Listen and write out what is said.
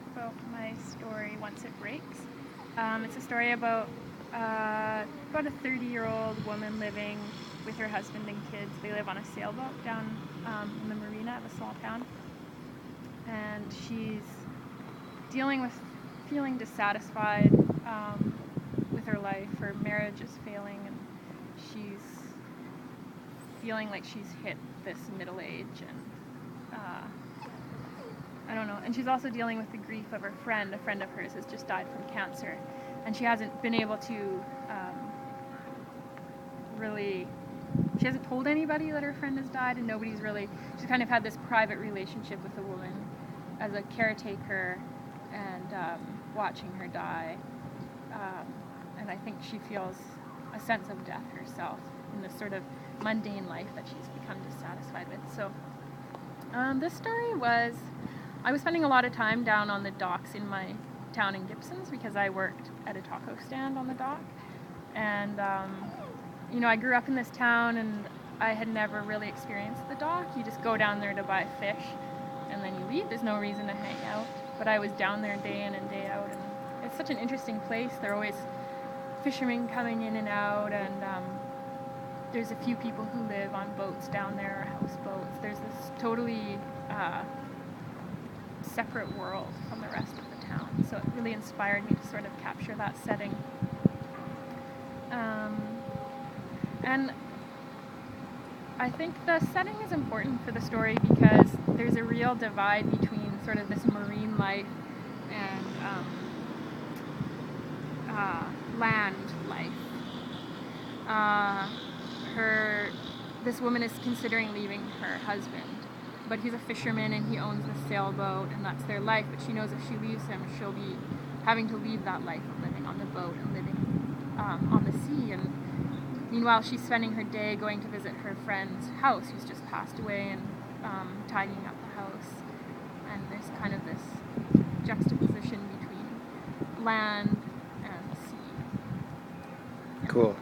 talk about my story, Once It Breaks. It's a story about a 30-year-old woman living with her husband and kids. They live on a sailboat down in the marina of a small town. And she's dealing with feeling dissatisfied with her life. Her marriage is failing, and she's feeling like she's hit this middle age, and I don't know. And she's also dealing with the grief of her friend. A friend of hers has just died from cancer, and she hasn't been able to she hasn't told anybody that her friend has died, and she's kind of had this private relationship with the woman as a caretaker, and watching her die. And I think she feels a sense of death herself in this sort of mundane life that she's become dissatisfied with. So this story I was spending a lot of time down on the docks in my town in Gibsons because I worked at a taco stand on the dock. And, I grew up in this town, and I had never really experienced the dock. You just go down there to buy fish, and then you leave. There's no reason to hang out. But I was down there day in and day out, and it's such an interesting place. There are always fishermen coming in and out, and there's a few people who live on boats down there, houseboats. There's this totally separate world from the rest of the town. So it really inspired me to sort of capture that setting. And I think the setting is important for the story because there's a real divide between sort of this marine life and land life. This woman is considering leaving her husband, but he's a fisherman and he owns the sailboat, and that's their life. But she knows if she leaves him, she'll be having to leave that life of living on the boat and living on the sea. And meanwhile, she's spending her day going to visit her friend's house, who's just passed away, and tidying up the house. And there's kind of this juxtaposition between land and sea. Cool.